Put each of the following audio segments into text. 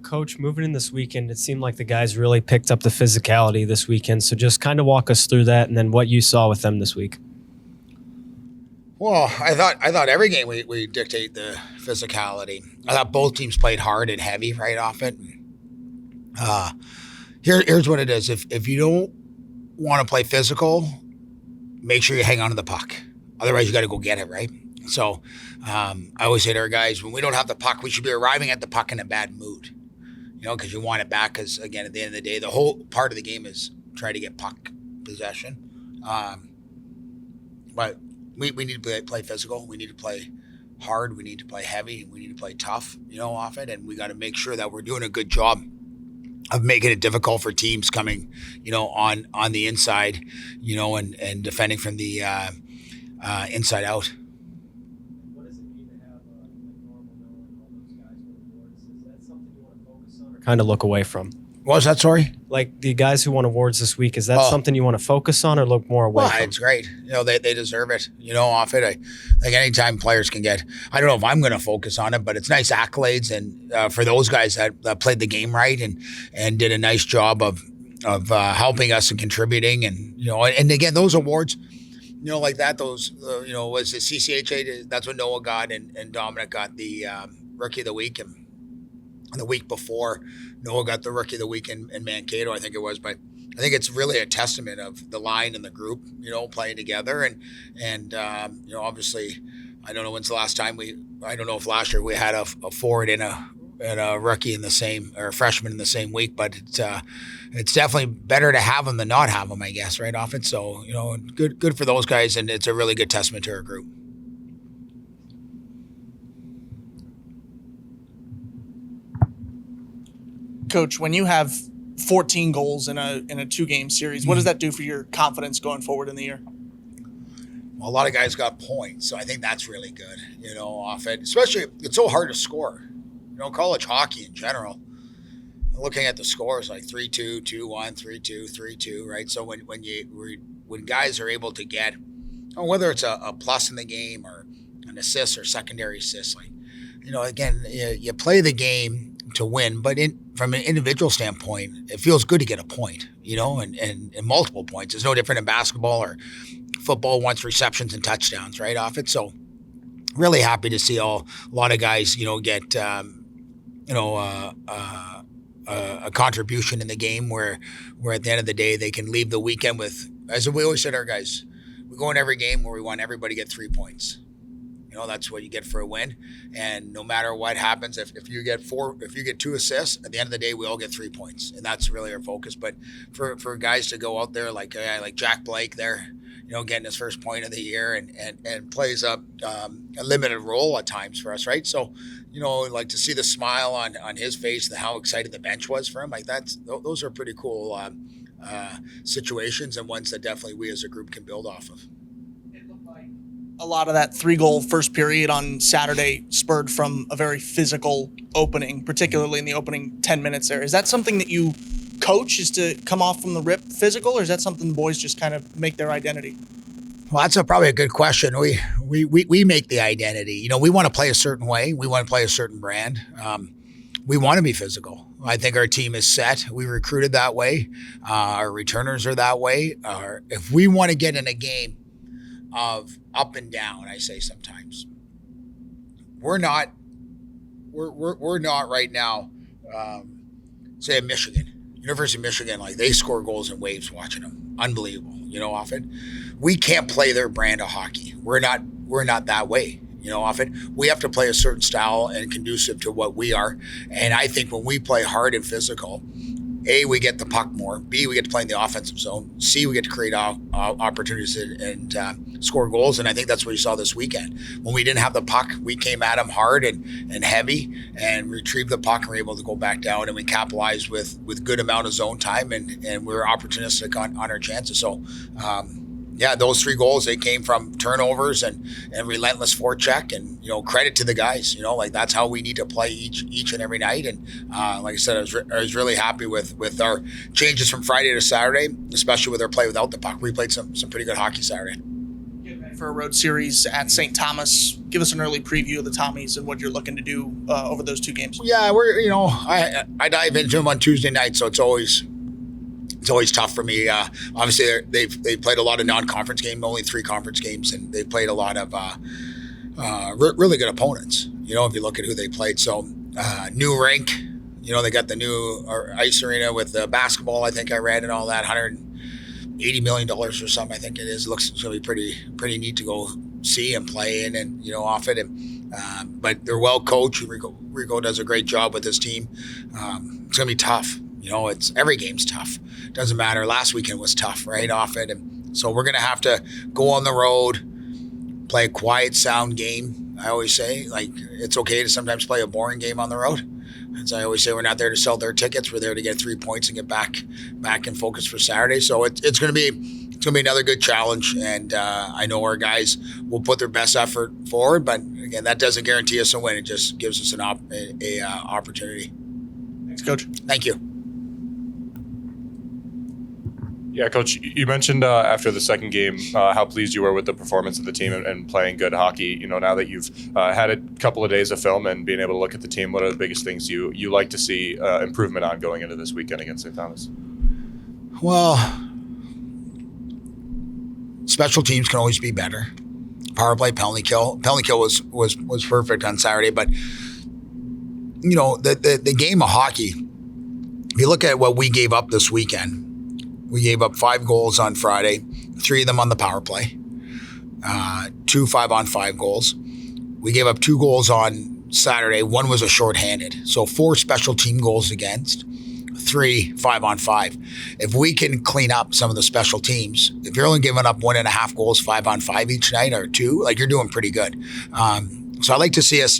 Coach, moving in this weekend, it seemed like the guys really picked up the physicality this weekend. So just kind of walk us through that and then what you saw with them this week. Well, I thought every game we dictate the physicality. I thought both teams played hard and heavy right off it. Uh, here's what it is. If you don't want to play physical, make sure you hang on to the puck. Otherwise, you got to go get it, right? So I always say to our guys, when we don't have the puck, we should be arriving at the puck in a bad mood, because you want it back. Because, again, at the end of the day, the whole part of the game is try to get puck possession. But we need to play physical. We need to play hard. We need to play heavy. We need to play tough, off it. And we got to make sure that we're doing a good job of making it difficult for teams coming, on the inside, and defending from the inside out. What does it mean to have normal knowing all those guys with awards? Is that something you want to focus on or kind of look away from? What was that, sorry? Like the guys who won awards this week, is that something you want to focus on or look more away from? It's great. They deserve it, off it. I think anytime players can get, I don't know if I'm going to focus on it, but it's nice accolades. And for those guys that played the game right and did a nice job of helping us and contributing. And again, those awards, like that, those, was the CCHA, that's what Noah got and Dominic got the Rookie of the Week. And the week before, Noah got the Rookie of the Week in Mankato, I think it was. But I think it's really a testament of the line and the group, playing together. And obviously, I don't know when's the last time I don't know if last year we had a forward and a rookie in the same, or a freshman in the same week, but it's definitely better to have them than not have them, I guess, right off it. So, good for those guys, and it's a really good testament to our group. Coach, when you have 14 goals in a 2-game series, what does that do for your confidence going forward in the year? Well, a lot of guys got points, so I think that's really good, off it. Especially, it's so hard to score. College hockey in general, looking at the scores like 3-2, 2-1, 3-2, 3-2, right? So when guys are able to get, whether it's a plus in the game or an assist or secondary assist, again, you play the game to win, but from an individual standpoint, it feels good to get a point, and multiple points. It's no different in basketball or football once receptions and touchdowns, right off it. So really happy to see a lot of guys, get, a contribution in the game where at the end of the day, they can leave the weekend with, as we always said, our guys, we go in every game where we want everybody to get 3 points. That's what you get for a win. And no matter what happens, if you get 2 assists, at the end of the day, we all get 3 points. And that's really our focus. But for guys to go out there like Jack Blake there, getting his first point of the year and plays a limited role at times for us, right? So, like to see the smile on his face and how excited the bench was for him, those are pretty cool situations and ones that definitely we as a group can build off of. A lot of that 3-goal first period on Saturday spurred from a very physical opening, particularly in the opening 10 minutes there. Is that something that you coach, is to come off from the rip physical, or is that something the boys just kind of make their identity? Well, that's probably a good question. We make the identity. We want to play a certain way. We want to play a certain brand. We want to be physical. I think our team is set. We recruited that way. Our returners are that way. If we want to get in a game of up and down, I say sometimes, we're not right now, say Michigan, University of Michigan, they score goals in waves watching them. Unbelievable, often. We can't play their brand of hockey. We're not that way, often. We have to play a certain style and conducive to what we are. And I think when we play hard and physical, A, we get the puck more. B, we get to play in the offensive zone. C, we get to create opportunities and score goals. And I think that's what you saw this weekend. When we didn't have the puck, we came at them hard and heavy and retrieved the puck and were able to go back down. And we capitalized with good amount of zone time and we were opportunistic on our chances. So, those 3 goals, they came from turnovers and relentless forecheck and, credit to the guys, that's how we need to play each and every night. And like I said, I was really happy with our changes from Friday to Saturday, especially with our play without the puck. We played some pretty good hockey Saturday. Getting back for a road series at St. Thomas. Give us an early preview of the Tommies and what you're looking to do over those 2 games. Yeah, I dive into them on Tuesday night, so it's always tough for me. Obviously, they've played a lot of non-conference games, only 3 conference games, and they've played a lot of really good opponents. If you look at who they played, so new rink. They got the new ice arena with the basketball. I think I read and all that, $180 million or something. I think it is. It looks going to be pretty neat to go see and play in, and off it. And but they're well coached. Rico does a great job with his team. It's going to be tough. It's every game's tough. Doesn't matter. Last weekend was tough, right off it, and so we're going to have to go on the road, play a quiet, sound game. I always say, like, it's okay to sometimes play a boring game on the road. As I always say, we're not there to sell their tickets. We're there to get 3 points and get back in focus for Saturday. So it's going to be another good challenge, and I know our guys will put their best effort forward. But again, that doesn't guarantee us a win. It just gives us an opportunity. Thanks, Coach. Thank you. Yeah, Coach, you mentioned after the second game how pleased you were with the performance of the team and playing good hockey. Now that you've had a couple of days of film and being able to look at the team, what are the biggest things you like to see improvement on going into this weekend against St. Thomas? Well, special teams can always be better. Power play, penalty kill. Penalty kill was perfect on Saturday, but the game of hockey. If you look at what we gave up this weekend. We gave up 5 goals on Friday, 3 of them on the power play, 2 5-on-5 goals. We gave up 2 goals on Saturday. 1 was a shorthanded. So 4 special team goals against, 3 5-on-5. If we can clean up some of the special teams, if you're only giving up 1.5 goals 5-on-5 each night or 2, like, you're doing pretty good. So I'd like to see us,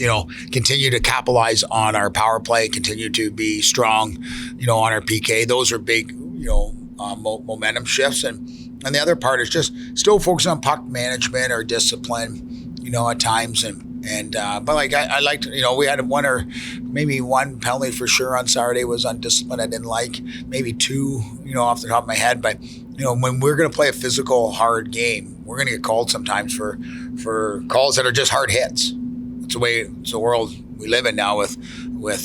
continue to capitalize on our power play, continue to be strong, on our PK. Those are big, momentum shifts, and the other part is just still focus on puck management or discipline, at times, but like I liked, we had 1 or maybe 1 penalty for sure on Saturday was on discipline I didn't like, maybe 2, off the top of my head, but when we're going to play a physical, hard game, we're going to get called sometimes for calls that are just hard hits. It's the world we live in now with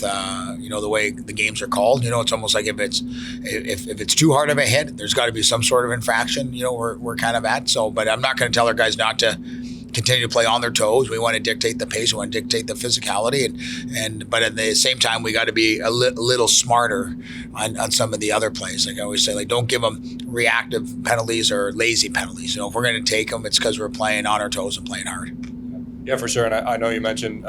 the way the games are called. It's almost like if it's too hard of a hit, there's got to be some sort of infraction. We're kind of at. So, but I'm not going to tell our guys not to continue to play on their toes. We want to dictate the pace. We want to dictate the physicality, but at the same time, we got to be a little smarter on some of the other plays. Like I always say, like, don't give them reactive penalties or lazy penalties. If we're going to take them, it's because we're playing on our toes and playing hard. Yeah, for sure. And I know you mentioned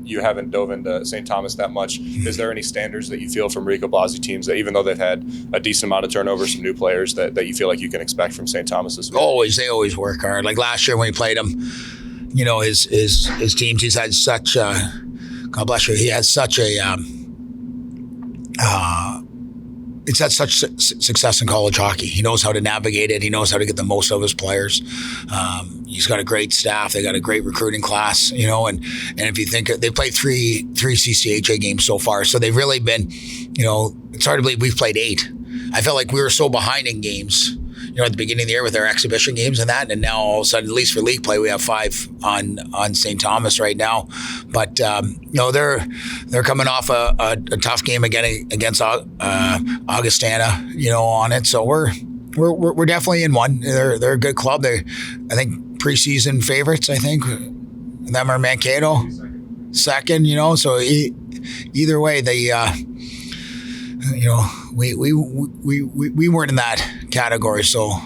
you haven't dove into St. Thomas that much. Is there any standards that you feel from Rico Blasi teams that, even though they've had a decent amount of turnover, some new players, that you feel like you can expect from St. Thomas this week? They always work hard. Like last year when we played them, his teams, he's had such God bless you, he has such a he's had such success in college hockey. He knows how to navigate it. He knows how to get the most out of his players. He's got a great staff. They got a great recruiting class, and if you think they played three CCHA games so far, so they've really been, it's hard to believe we've played 8. I felt like we were so behind in games, at the beginning of the year with our exhibition games and that, and now all of a sudden, at least for league play, we have 5 on St. Thomas right now. But they're coming off a tough game again against Augustana, on it. So we're definitely in one. They're a good club. I think preseason favorites. I think them are Mankato second. So either way, they. We weren't in that category, so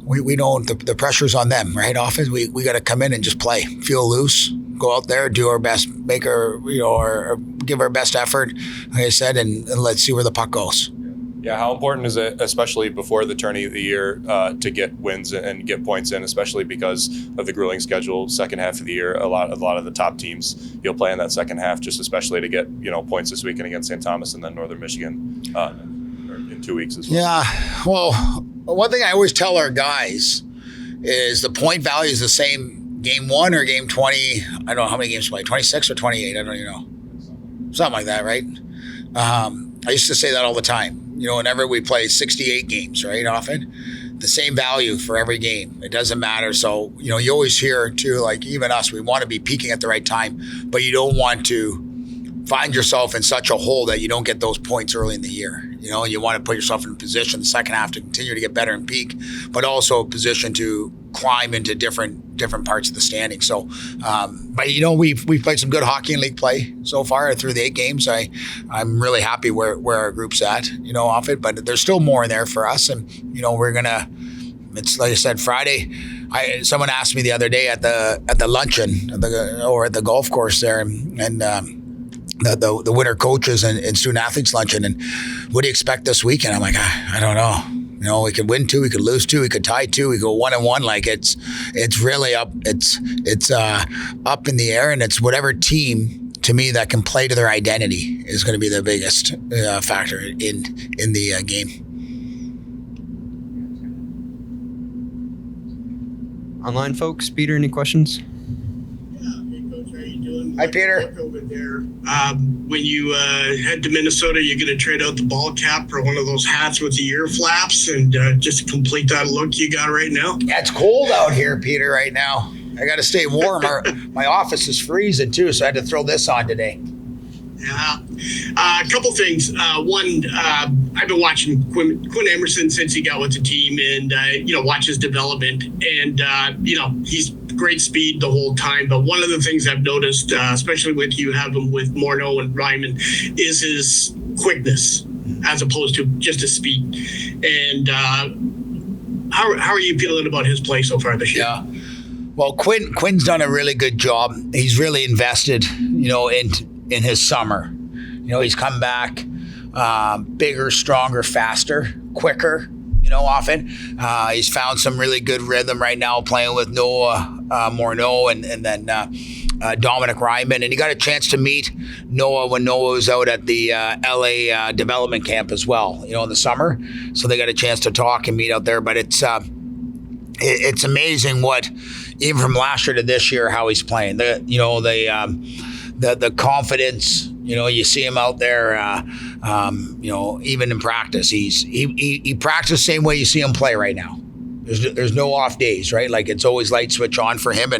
we don't. The pressure's on them, right? Often we got to come in and just play, feel loose, go out there, do our best, make our or give our best effort, like I said, and let's see where the puck goes. Yeah, how important is it, especially before the tourney of the year, to get wins and get points in, especially because of the grueling schedule, second half of the year, a lot of the top teams you'll play in that second half, just especially to get points this weekend against St. Thomas and then Northern Michigan in 2 weeks as well. Yeah, well, one thing I always tell our guys is the point value is the same game 1 or game 20. I don't know how many games play, 26 or 28. I don't even know, something like that, right? I used to say that all the time. Whenever we play 68 games, right, often, the same value for every game. It doesn't matter. So, you always hear too, like even us, we want to be peaking at the right time, but you don't want to find yourself in such a hole that you don't get those points early in the year. You want to put yourself in a position the second half to continue to get better and peak, but also a position to climb into different parts of the standing. So, but we've played some good hockey and league play so far through the 8 games. I'm really happy where our group's at, off it, but there's still more in there for us. And, we're going to, it's like I said, Friday, someone asked me the other day at the luncheon or at the golf course there, and the winter coaches and student athletes luncheon, and what do you expect this weekend? I'm like, I don't know. We could win 2, we could lose 2, we could tie 2, we go 1-1. Like it's really up. It's up in the air, and it's whatever team to me that can play to their identity is going to be the biggest factor in the game. Online folks, Peter, any questions? Hi, Peter. Over there. When you head to Minnesota, you're going to trade out the ball cap for one of those hats with the ear flaps and just complete that look you got right now. Yeah, it's cold out here, Peter, right now. I got to stay warm. My office is freezing, too, so I had to throw this on today. Yeah. A couple things. One, I've been watching Quinn Emerson since he got with the team and, watch his development. And, he's great speed the whole time. But one of the things I've noticed, especially with you have him with Morneau and Ryman, is his quickness as opposed to just his speed. And how are you feeling about his play so far this year? Yeah. Well, Quinn's done a really good job. He's really invested, in his summer. He's come back bigger, stronger, faster, quicker, often. He's found some really good rhythm right now playing with Noah Morneau and then Dominic Ryman. And he got a chance to meet Noah when Noah was out at the LA development camp as well, in the summer. So they got a chance to talk and meet out there. But it's amazing what, even from last year to this year, how he's playing. The confidence, you see him out there, even in practice. He practices the same way you see him play right now. There's no off days, right? Like it's always light switch on for him,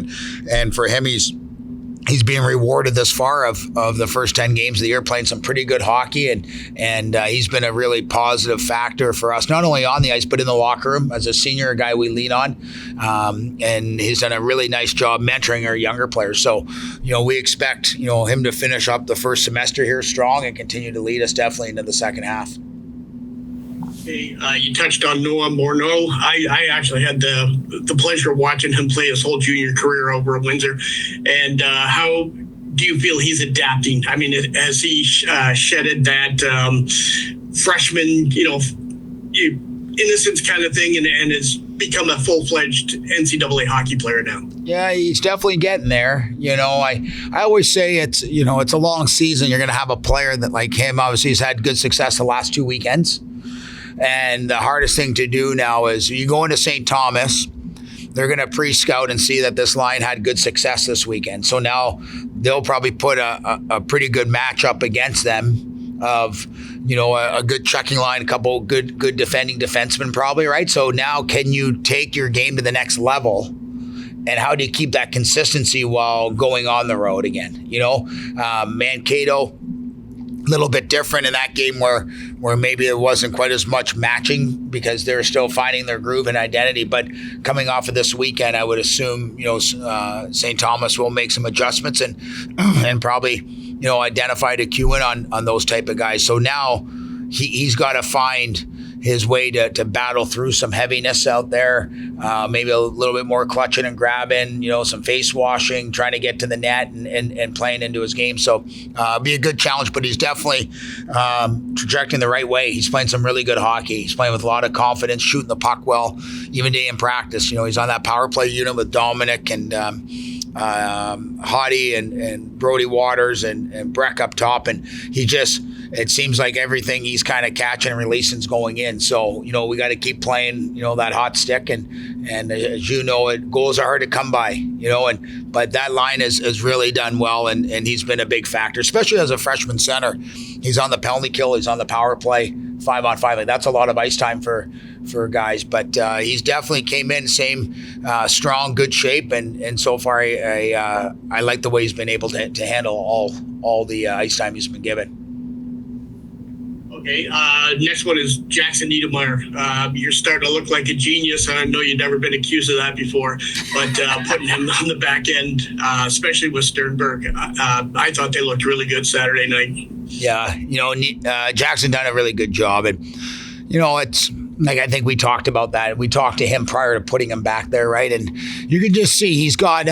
and for him, he's being rewarded this far of the first 10 games of the year, playing some pretty good hockey, and he's been a really positive factor for us, not only on the ice, but in the locker room as a senior, a guy we lean on. And he's done a really nice job mentoring our younger players. So, we expect, him to finish up the first semester here strong and continue to lead us definitely into the second half. You touched on Noah Morneau. I actually had the pleasure of watching him play his whole junior career over at Windsor. And how do you feel he's adapting? I mean, has he shedded that freshman, innocence kind of thing and has become a full-fledged NCAA hockey player now? Yeah, he's definitely getting there. I always say it's a long season. You're going to have a player that like him, obviously, he's had good success the last 2 weekends. And the hardest thing to do now is you go into St. Thomas, they're going to pre-scout and see that this line had good success this weekend. So now they'll probably put a pretty good matchup against them of, a good checking line, a couple good defending defensemen probably, right? So now can you take your game to the next level? And how do you keep that consistency while going on the road again? Mankato, little bit different in that game where maybe it wasn't quite as much matching because they're still finding their groove and identity. But coming off of this weekend, I would assume St. Thomas will make some adjustments and probably identify to cue in on those type of guys. So now he's got to find his way to battle through some heaviness out there, maybe a little bit more clutching and grabbing, some face washing, trying to get to the net and playing into his game. So be a good challenge, but he's definitely trajecting the right way. He's playing some really good hockey. He's playing with a lot of confidence, shooting the puck well, even day in practice. He's on that power play unit with Dominic and Hottie and Brody Waters and Breck up top. And it seems like everything he's kind of catching and releasing is going in. So, we got to keep playing, that hot stick. And as goals are hard to come by, but that line has really done well. And he's been a big factor, especially as a freshman center. He's on the penalty kill. He's on the power play 5-on-5. Like that's a lot of ice time for guys. But he's definitely came in same strong, good shape, and so far I like the way he's been able to handle all the ice time he's been given. Okay, next one is Jackson Niedermeyer. You're starting to look like a genius. I know you've never been accused of that before, but putting him on the back end, especially with Sternberg, I thought they looked really good Saturday night. Yeah, Jackson done a really good job, and it's like I think we talked about that. We talked to him prior to putting him back there, right? And you can just see he's got,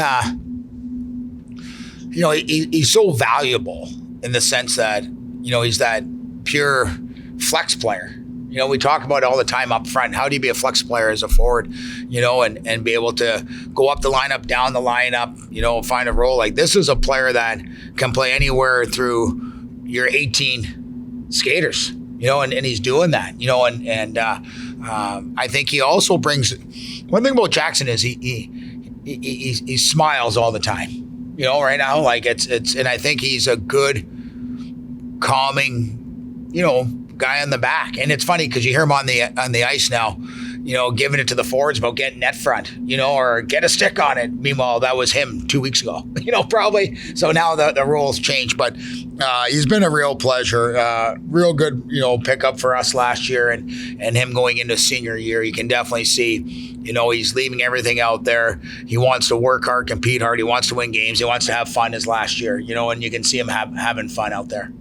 he's so valuable in the sense that he's that pure flex player. We talk about it all the time up front. How do you be a flex player as a forward, and be able to go up the lineup, down the lineup, find a role. Like this is a player that can play anywhere through your 18 skaters, and he's doing that, and I think he also brings, one thing about Jackson is he smiles all the time, right now, like it's, and I think he's a good calming, guy on the back. And it's funny because you hear him on the ice now, giving it to the forwards about getting net front, or get a stick on it. Meanwhile, that was him 2 weeks ago, probably. So now the roles change, but he's been a real pleasure, real good, pickup for us last year, and him going into senior year. You can definitely see, he's leaving everything out there. He wants to work hard, compete hard. He wants to win games. He wants to have fun as last year, and you can see him having fun out there.